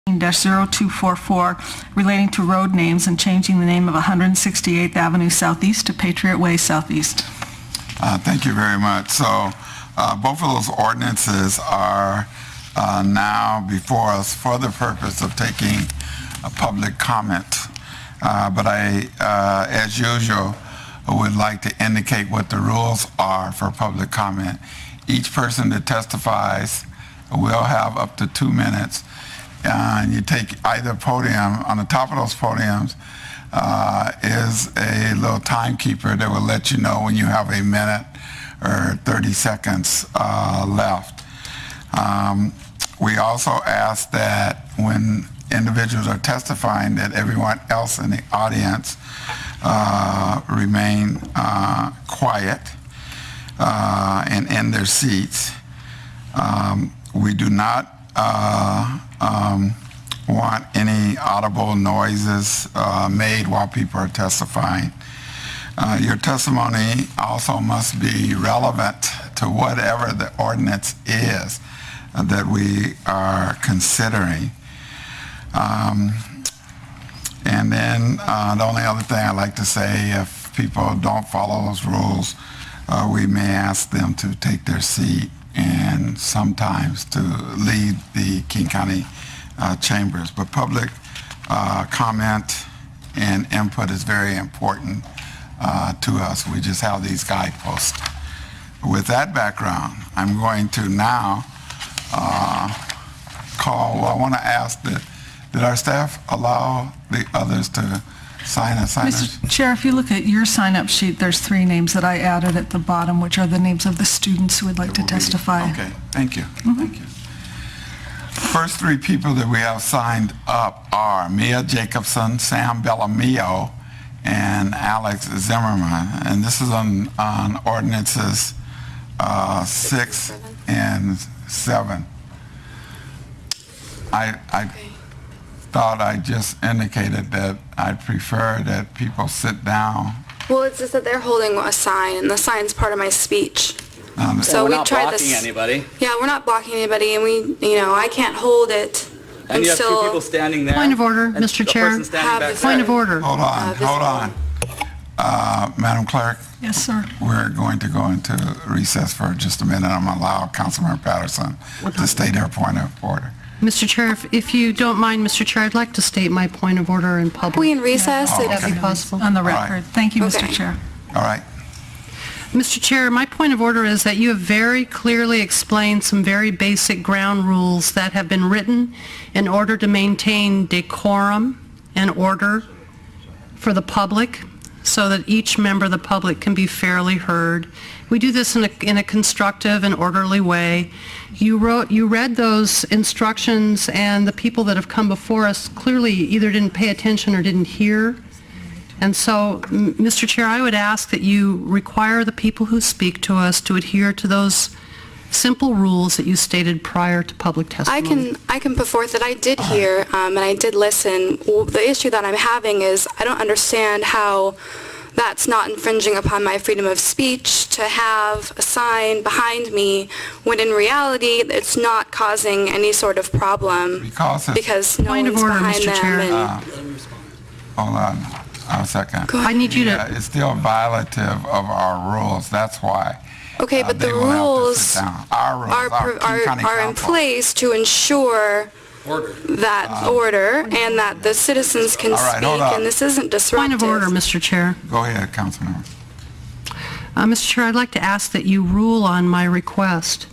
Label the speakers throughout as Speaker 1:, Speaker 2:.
Speaker 1: 0244 relating to road names and changing the name of 168th Avenue Southeast to Patriot Way Southeast.
Speaker 2: Thank you very much. So both of those ordinances are now before us for the purpose of taking a public comment. But I, as usual, would like to indicate what the rules are for public comment. Each person that testifies will have up to 2 minutes. And you take either podium. On the top of those podiums is a little timekeeper that will let you know when you have a minute or 30 seconds left. We also ask that when individuals are testifying that everyone else in the audience remain quiet and in their seats. We do not want any audible noises made while people are testifying. Your testimony also must be relevant to whatever the ordinance is that we are considering. And then the only other thing I'd like to say, if people don't follow those rules, we may ask them to take their seat and sometimes to leave the King County chambers. But public comment and input is very important to us. We just have these guideposts. With that background, I'm going to now call, I want to ask that, did our staff allow the others to sign as signers?
Speaker 1: Mr. Chair, if you look at your sign-up sheet, there's 3 names that I added at the bottom, which are the names of the students who would like to testify.
Speaker 2: Okay, thank you. Thank you. First 3 people that we have signed up are Mia Jacobson, Sam Bellamio, and Alex Zimerman. And this is on ordinances 6 and 7. I thought I just indicated that I prefer that people sit down.
Speaker 3: Well, it's just that they're holding a sign, and the sign's part of my speech.
Speaker 4: So we're not blocking anybody.
Speaker 3: Yeah, we're not blocking anybody, and I can't hold it.
Speaker 4: And you have 2 people standing there.
Speaker 5: Point of order,
Speaker 4: and
Speaker 5: Mr.
Speaker 4: a
Speaker 5: Chair.
Speaker 4: person standing back
Speaker 5: Point
Speaker 4: there.
Speaker 5: of order.
Speaker 2: Hold on. Madam Clerk,
Speaker 1: Yes, sir.
Speaker 2: we're going to go into recess for just a minute. I'm going to allow Councilmember Patterson to state her point of order.
Speaker 5: Mr. Chair, if you don't mind, Mr. Chair, I'd like to state my point of order in
Speaker 3: Are we
Speaker 5: public.
Speaker 3: in recess?
Speaker 2: Oh,
Speaker 5: Would that
Speaker 2: okay.
Speaker 5: be possible?
Speaker 1: On the
Speaker 2: All right.
Speaker 1: record. Thank you, Mr.
Speaker 3: Okay.
Speaker 1: Chair.
Speaker 2: All right.
Speaker 5: Mr. Chair, my point of order is that you have very clearly explained some very basic ground rules that have been written in order to maintain decorum and order for the public so that each member of the public can be fairly heard. We do this in a constructive and orderly way. You read those instructions, and the people that have come before us clearly either didn't pay attention or didn't hear. And so, Mr. Chair, I would ask that you require the people who speak to us to adhere to those simple rules that you stated prior to public testimony.
Speaker 3: I can put forth that I did hear, and I did listen. Well, the issue that I'm having is I don't understand how that's not infringing upon my freedom of speech to have a sign behind me when in reality it's not causing any sort of problem because no
Speaker 5: Point of
Speaker 3: one's
Speaker 5: order,
Speaker 3: behind
Speaker 5: Mr.
Speaker 3: them.
Speaker 5: Chair.
Speaker 3: And
Speaker 2: Hold on a second.
Speaker 3: Go ahead.
Speaker 5: I need you to...
Speaker 2: It's still violative of our rules. That's why.
Speaker 3: Okay, but
Speaker 2: they
Speaker 3: the
Speaker 2: will have to
Speaker 3: rules
Speaker 2: sit down. Our rules,
Speaker 3: are in place to ensure that order and that the citizens can
Speaker 2: All right, hold
Speaker 3: speak,
Speaker 2: on.
Speaker 3: and this isn't disruptive.
Speaker 5: Point of order, Mr. Chair.
Speaker 2: Go ahead, Councilmember.
Speaker 5: Mr. Chair, I'd like to ask that you rule on my request.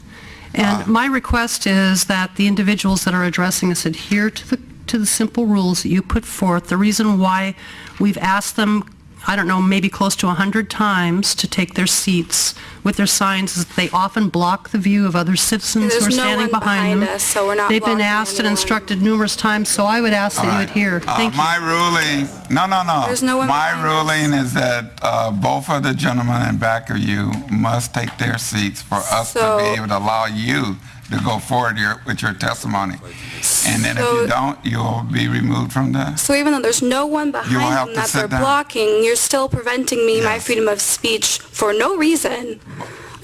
Speaker 5: And my request is that the individuals that are addressing us adhere to the simple rules that you put forth. The reason why we've asked them, I don't know, maybe close to 100 times to take their seats with their signs is that they often block the view of other citizens who are
Speaker 3: There's no
Speaker 5: standing
Speaker 3: one
Speaker 5: behind them.
Speaker 3: us, so we're not
Speaker 5: They've been
Speaker 3: blocking
Speaker 5: asked and
Speaker 3: anyone.
Speaker 5: instructed numerous times, so I would ask that you adhere. Thank you.
Speaker 2: My ruling, no.
Speaker 3: There's no one
Speaker 2: My
Speaker 3: behind us.
Speaker 2: ruling is that both of the gentlemen in back of you must take their seats for us to
Speaker 3: So-
Speaker 2: be able to allow you to go forward with your testimony. And then if
Speaker 3: So-
Speaker 2: you don't, you'll be removed from the...
Speaker 3: So even though there's no one
Speaker 2: You will
Speaker 3: behind
Speaker 2: have
Speaker 3: them
Speaker 2: to
Speaker 3: that
Speaker 2: sit
Speaker 3: they're
Speaker 2: down.
Speaker 3: blocking, you're still preventing me my
Speaker 2: Yes.
Speaker 3: freedom of speech for no reason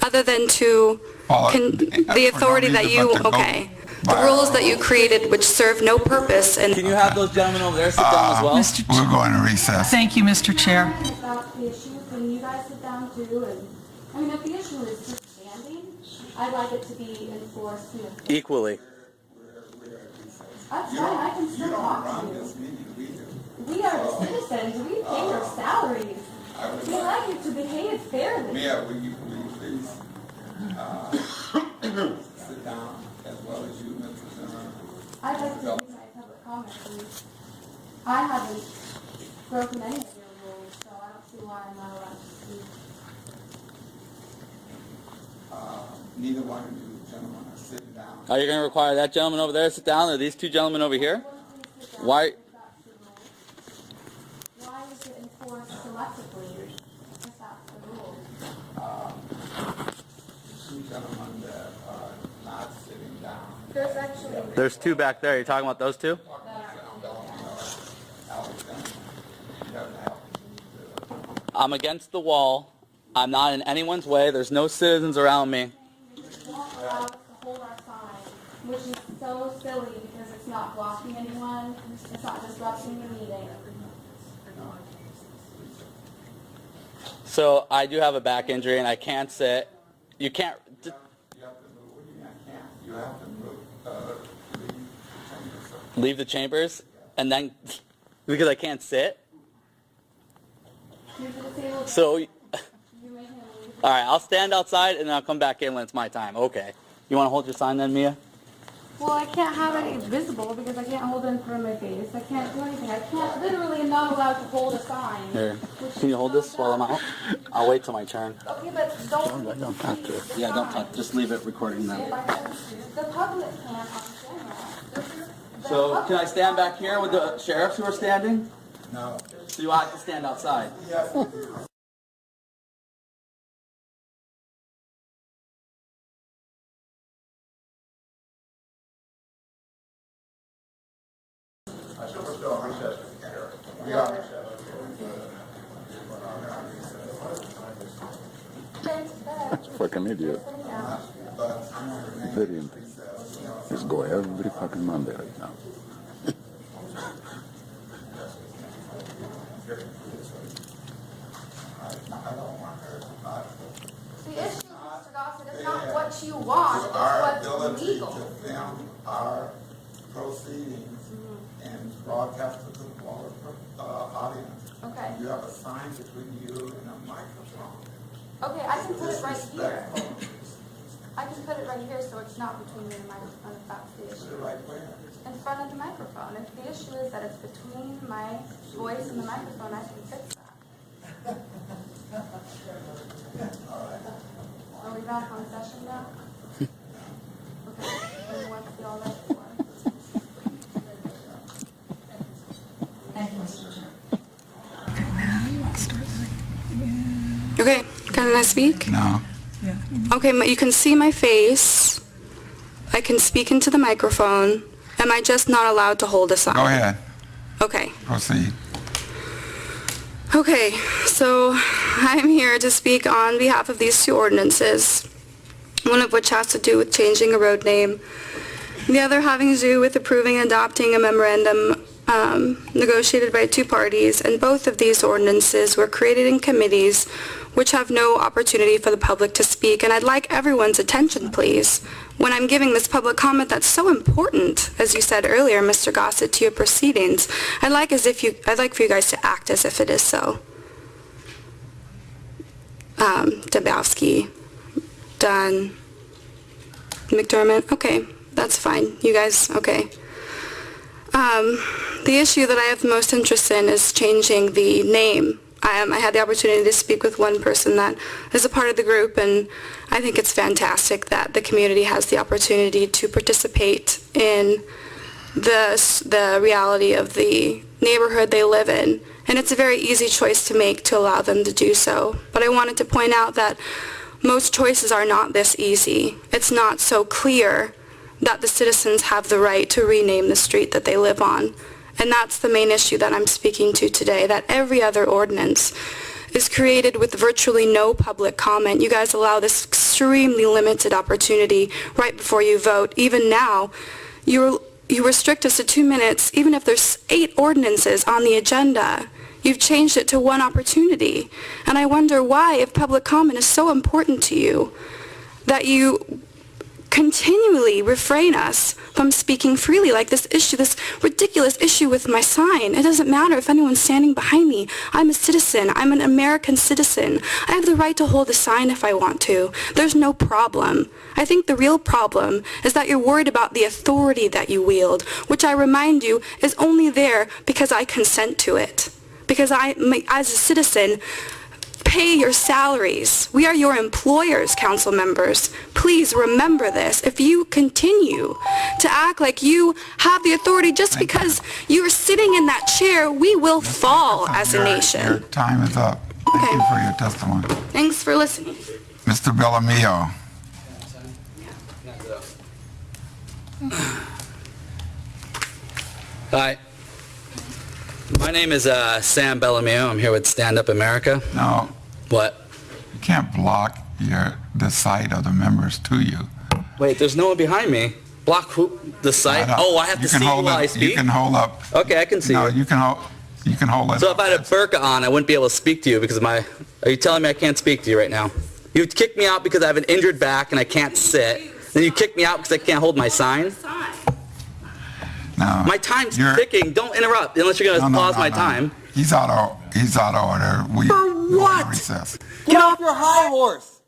Speaker 3: other than to
Speaker 2: Follow-
Speaker 3: the
Speaker 2: for no
Speaker 3: authority that
Speaker 2: reason
Speaker 3: you,
Speaker 2: but to go
Speaker 3: okay. the rules that you created which serve no purpose and
Speaker 4: Can you have those gentlemen over there sit down as well?
Speaker 1: Mr.
Speaker 2: We're going to recess.
Speaker 1: Thank you, Mr. Chair.
Speaker 6: About the issue, can you guys sit down too? And I mean, if the issue is just standing, I'd like it to be enforced.
Speaker 4: Equally.
Speaker 6: That's fine, I can still talk to you. We are the citizens, we pay your salaries. We like you to behave fairly.
Speaker 2: Mia, will you please sit down as well as you, Mr. Zimmerman?
Speaker 6: I'd like to do my public comment, please. I haven't broken any of your rules, so I don't see why I'm not allowed to speak.
Speaker 2: Neither one of you gentlemen are sitting down.
Speaker 4: Are you going to require that gentleman over there to sit down, or these two gentlemen over here? Why?
Speaker 6: Why is it enforced selectively if that's the rule?
Speaker 2: Two gentlemen that are not sitting down.
Speaker 6: There's actually...
Speaker 4: There's two back there. You're talking about those two? I'm against the wall. I'm not in anyone's way. There's no citizens around me.
Speaker 6: won't allow us to hold our sign, which is so silly because it's not blocking anyone, it's not disrupting the meeting.
Speaker 4: So I do have a back injury and I can't sit. You can't.
Speaker 2: You have to move. What do you mean I can't? You have to move.
Speaker 4: Leave the chambers and then because I can't sit. So, all right, I'll stand outside and then I'll come back in when it's my time. Okay. You want to hold your sign then, Mia?
Speaker 6: Well, I can't have it visible because I can't hold it in front of my face. I can't do anything. I can't, literally am not allowed to hold a sign.
Speaker 4: Here. Can you hold this while I'm out? I'll wait till my turn.
Speaker 6: Okay, but don't...
Speaker 4: Don't touch it. Yeah, don't touch. Just leave it recording then.
Speaker 6: The public can't understand that.
Speaker 4: So, can I stand back here with the sheriffs who are standing?
Speaker 2: No.
Speaker 4: So you want to stand outside?
Speaker 2: Yes.
Speaker 7: Fucking idiot. Very interesting. Just go every fucking Monday right now.
Speaker 6: The issue, Mr. Gossett, is not what you want, it's
Speaker 2: Our
Speaker 6: what's
Speaker 2: ability
Speaker 6: legal.
Speaker 2: to film our proceedings and broadcast to the broader audience.
Speaker 6: Okay.
Speaker 2: You have a sign between you and a microphone.
Speaker 6: Okay, I can put it right here.
Speaker 2: Disrespectful.
Speaker 6: I can put it right here so it's not between me and the microphone if that's the
Speaker 2: Put
Speaker 6: issue.
Speaker 2: it right where?
Speaker 6: In front of the microphone. If the issue is that it's between my voice and the microphone, I can fix that. Are we back on session now? Okay, then what's the all right for?
Speaker 3: Okay, can I speak?
Speaker 2: No.
Speaker 3: Okay, you can see my face. I can speak into the microphone. Am I just not allowed to hold a sign?
Speaker 2: Go ahead.
Speaker 3: Okay.
Speaker 2: Proceed.
Speaker 3: Okay, so I'm here to speak on behalf of these two ordinances, one of which has to do with changing a road name, the other having to do with approving and adopting a memorandum negotiated by two parties, and both of these ordinances were created in committees which have no opportunity for the public to speak, and I'd like everyone's attention, please, when I'm giving this public comment that's so important, as you said earlier, Mr. Gossett, to your proceedings. I'd like for you guys to act as if it is so. Dabowski, Dunn, McDermott, okay, that's fine. You guys, okay. The issue that I have the most interest in is changing the name. I had the opportunity to speak with one person that is a part of the group, and I think it's fantastic that the community has the opportunity to participate in the reality of the neighborhood they live in. And it's a very easy choice to make to allow them to do so. But I wanted to point out that most choices are not this easy. It's not so clear that the citizens have the right to rename the street that they live on. And that's the main issue that I'm speaking to today, that every other ordinance is created with virtually no public comment. You guys allow this extremely limited opportunity right before you vote. Even now, you restrict us to 2 minutes, even if there's 8 ordinances on the agenda. You've changed it to 1 opportunity. And I wonder why, if public comment is so important to you, that you continually refrain us from speaking freely, like this issue, this ridiculous issue with my sign. It doesn't matter if anyone's standing behind me. I'm a citizen. I'm an American citizen. I have the right to hold a sign if I want to. There's no problem. I think the real problem is that you're worried about the authority that you wield, which I remind you is only there because I consent to it. Because I, as a citizen, pay your salaries. We are your employers, council members. Please remember this. If you continue to act like you have the authority just because you are sitting in that chair, we will fall as a
Speaker 2: Your
Speaker 3: nation.
Speaker 2: time is up. Thank
Speaker 3: Okay.
Speaker 2: you for your testimony.
Speaker 3: Thanks for listening.
Speaker 2: Mr. Bellamio.
Speaker 4: Hi. My name is Sam Bellamio. I'm here with StandUP-America.
Speaker 2: No,
Speaker 4: What?
Speaker 2: you can't block the sight of the members to you.
Speaker 4: Wait, there's no one behind me. Block who? The site? Oh, I have to
Speaker 2: You
Speaker 4: see
Speaker 2: can hold
Speaker 4: while I
Speaker 2: up- You
Speaker 4: speak?
Speaker 2: can hold up.
Speaker 4: Okay, I can see
Speaker 2: No,
Speaker 4: you.
Speaker 2: you can hold it.
Speaker 4: So if I had a burqa on, I wouldn't be able to speak to you because of my... Are you telling me I can't speak to you right now? You kicked me out because I have an injured back and I can't sit. Then you kicked me out because I can't hold my sign.
Speaker 2: No,
Speaker 4: My time's
Speaker 2: you're-
Speaker 4: ticking. Don't interrupt unless you're going to
Speaker 2: no,
Speaker 4: pause
Speaker 2: no,
Speaker 4: my
Speaker 2: no.
Speaker 4: time.
Speaker 2: He's out of order. We
Speaker 4: For
Speaker 2: we're
Speaker 4: what?
Speaker 2: in recess.
Speaker 4: Get off your high horse.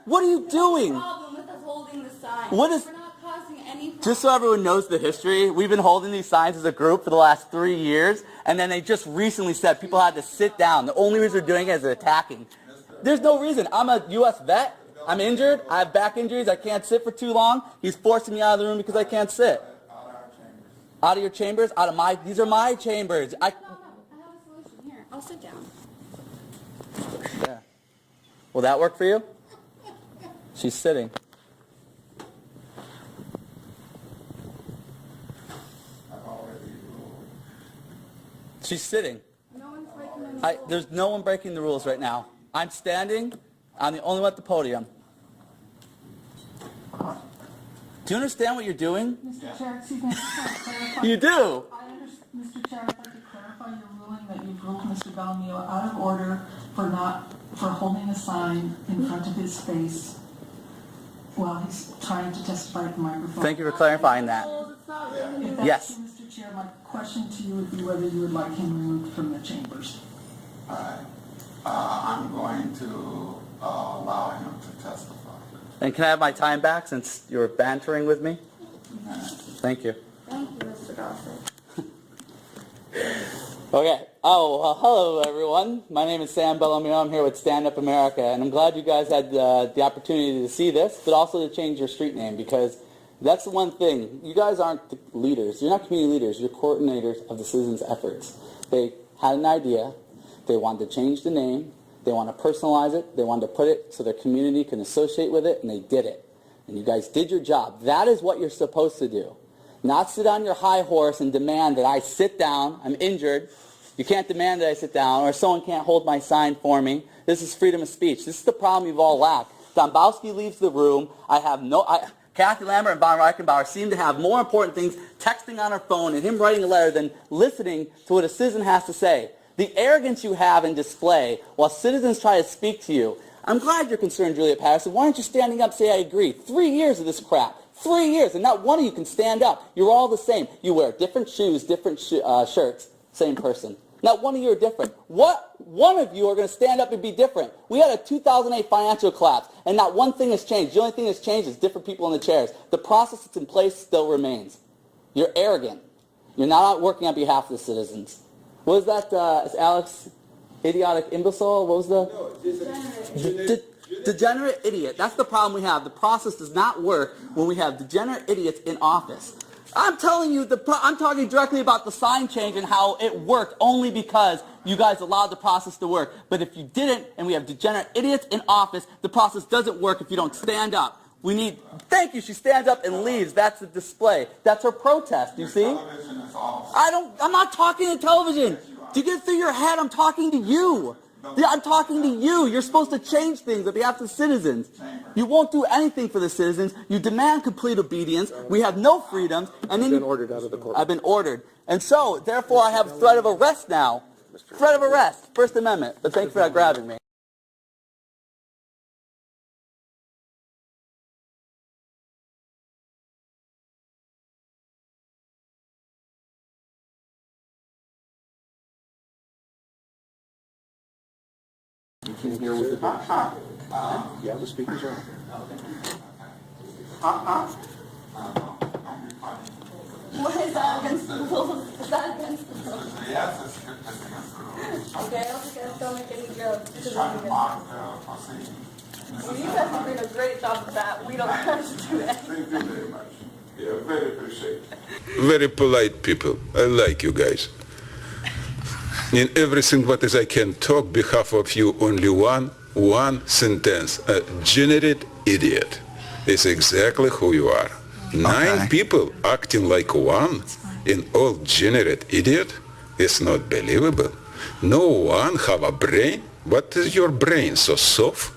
Speaker 4: What are you doing?
Speaker 6: Problem with us holding the sign.
Speaker 4: What is-
Speaker 6: We're not causing any problem.
Speaker 4: Just so everyone knows the history, we've been holding these signs as a group for the last 3 years, and then they just recently said people had to sit down. The only reason they're doing it is they're attacking. There's no reason. I'm a U.S. vet. I'm injured. I have back injuries. I can't sit for too long. He's forcing me out of the room because I can't sit. Out of your chambers? Out of my... These are my chambers.
Speaker 6: No, I have a solution. Here, I'll sit down.
Speaker 4: There. Will that work for you? She's sitting. She's sitting.
Speaker 6: No one's breaking any rules.
Speaker 4: There's no one breaking the rules right now. I'm standing. I'm the only one at the podium. Do you understand what you're doing?
Speaker 1: Mr. Chair, excuse me, I just want to clarify.
Speaker 4: You do.
Speaker 1: Mr. Chair, I'd like to clarify your ruling that you've ruled Mr. Bellamio out of order for holding a sign in front of his face while he's trying to testify at the microphone.
Speaker 4: Thank you for clarifying that.
Speaker 6: It's not really.
Speaker 1: If that's
Speaker 4: Yes.
Speaker 1: true, Mr. Chair, my question to you would be whether you would like him removed from the chambers.
Speaker 2: All right. I'm going to allow him to testify.
Speaker 4: And can I have my time back since you were bantering with me? Thank you.
Speaker 6: Thank you, Mr. Gossett.
Speaker 4: Okay. Oh, well, hello, everyone. My name is Sam Bellamio. I'm here with Stand Up America, and I'm glad you guys had the opportunity to see this, but also to change your street name, because that's the one thing. You guys aren't the leaders. You're not community leaders. You're coordinators of the citizens' efforts. They had an idea. They wanted to change the name. They want to personalize it. They wanted to put it so their community can associate with it, and they did it. And you guys did your job. That is what you're supposed to do. Not sit on your high horse and demand that I sit down. I'm injured. You can't demand that I sit down, or someone can't hold my sign for me. This is freedom of speech. This is the problem you've all lacked. Dombowski leaves the room. Kathy Lambert and Von Reichenbauer seem to have more important things, texting on her phone and him writing a letter, than listening to what a citizen has to say. The arrogance you have in display while citizens try to speak to you. I'm glad you're concerned, Julia Patterson. Why aren't you standing up and say I agree? 3 years of this crap. 3 years, and not one of you can stand up. You're all the same. You wear different shoes, different shirts, same person. Not one of you are different. What one of you are going to stand up and be different? We had a 2008 financial collapse, and not one thing has changed. The only thing that's changed is different people in the chairs. The process that's in place still remains. You're arrogant. You're not working on behalf of the citizens. What was that, is Alex idiotic imbecile? What was the... Degenerate idiot. That's the problem we have. The process does not work when we have degenerate idiots in office. I'm telling you, I'm talking directly about the sign change and how it worked only because you guys allowed the process to work. But if you didn't, and we have degenerate idiots in office, the process doesn't work if you don't stand up. Thank you, she stands up and leaves. That's the display. That's her protest, you see?
Speaker 2: Television is off.
Speaker 4: I'm not talking to television. To get through your head, I'm talking to you. Yeah, I'm talking to you. You're supposed to change things on behalf of the citizens. You won't do anything for the citizens. You demand complete obedience. We have no freedoms. And then
Speaker 8: You've been ordered out of the court.
Speaker 4: I've been ordered. And so, therefore, I have threat of arrest now. Threat of arrest. First Amendment. But thanks for not grabbing me.
Speaker 8: You can hear what the yeah, the speakers are.
Speaker 6: What is that against the rules? Is that against the rules?
Speaker 2: Yes, it's against the rules.
Speaker 6: Okay, I don't think I don't make any jokes. Because
Speaker 2: Trying to
Speaker 6: it's
Speaker 2: mock the proceedings.
Speaker 6: well, you guys are doing a great job of that. We don't have to do that.
Speaker 2: Thank you very much. Yeah, very appreciate it.
Speaker 9: Very polite people. I like you guys. In everything what is I can talk behalf of you, only one sentence. A generate idiot is exactly who you are. 9 people acting like one in all generate idiot is not believable. No one have a brain. What is your brain, so soft?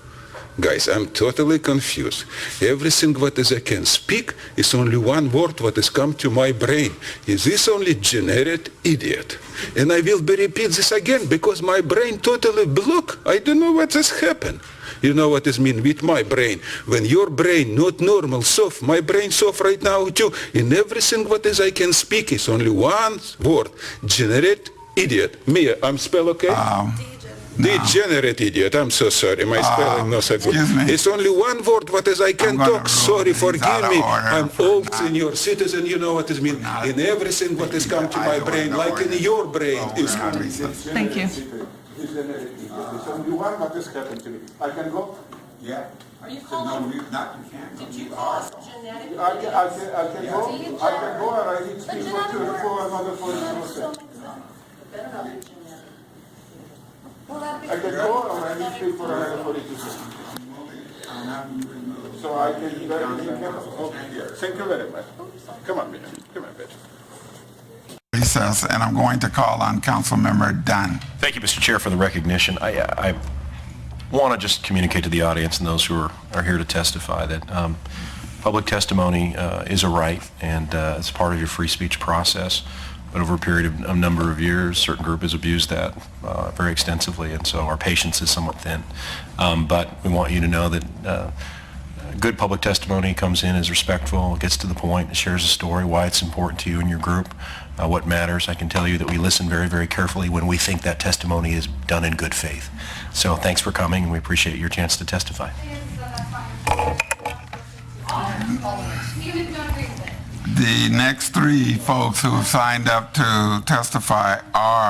Speaker 9: Guys, I'm totally confused. Everything what is I can speak is only one word what has come to my brain. Is this only generate idiot? And I will repeat this again because my brain totally blocked. I don't know what has happened. You know what is mean with my brain? When your brain not normal, soft, my brain soft right now too. In everything what is I can speak is only one word. Generate idiot. Mia, I'm spell okay? Degenerate idiot. I'm so sorry. My spelling not so good.
Speaker 2: Excuse me.
Speaker 9: It's only one word what is I can
Speaker 2: gonna
Speaker 9: talk.
Speaker 2: rule
Speaker 9: Sorry,
Speaker 2: things
Speaker 9: forgive
Speaker 2: out of
Speaker 9: me.
Speaker 2: order
Speaker 9: I'm
Speaker 2: for
Speaker 9: old
Speaker 2: not-
Speaker 9: senior citizen. You know what is mean. In everything what has come to my brain, like in your brain, is
Speaker 5: Thank you.
Speaker 2: It's only one what has happened to me. I can go? Yeah.
Speaker 1: Are you
Speaker 2: No,
Speaker 1: calling?
Speaker 2: you not, you can't.
Speaker 1: Did you call us genetic?
Speaker 2: I can go, or I need to speak for another 40
Speaker 6: Better not be genetic. Well, that'd be
Speaker 2: I can go, or I need to speak for another 42 seconds. So I can be careful. Okay, thank you very much. Come on, Mitch. Come on, Mitch. Recess, and I'm going to call on Councilmember Dunn.
Speaker 10: Thank you, Mr. Chair, for the recognition. I want to just communicate to the audience and those who are here to testify that public testimony is a right, and it's part of your free speech process. But over a period of a number of years, a certain group has abused that very extensively, and so our patience is somewhat thin. But we want you to know that good public testimony comes in, is respectful, gets to the point, shares a story, why it's important to you and your group, what matters. I can tell you that we listen very, very carefully when we think that testimony is done in good faith. So thanks for coming, and we appreciate your chance to testify.
Speaker 6: even if you don't agree with it.
Speaker 2: The next 3 folks who have signed up to testify are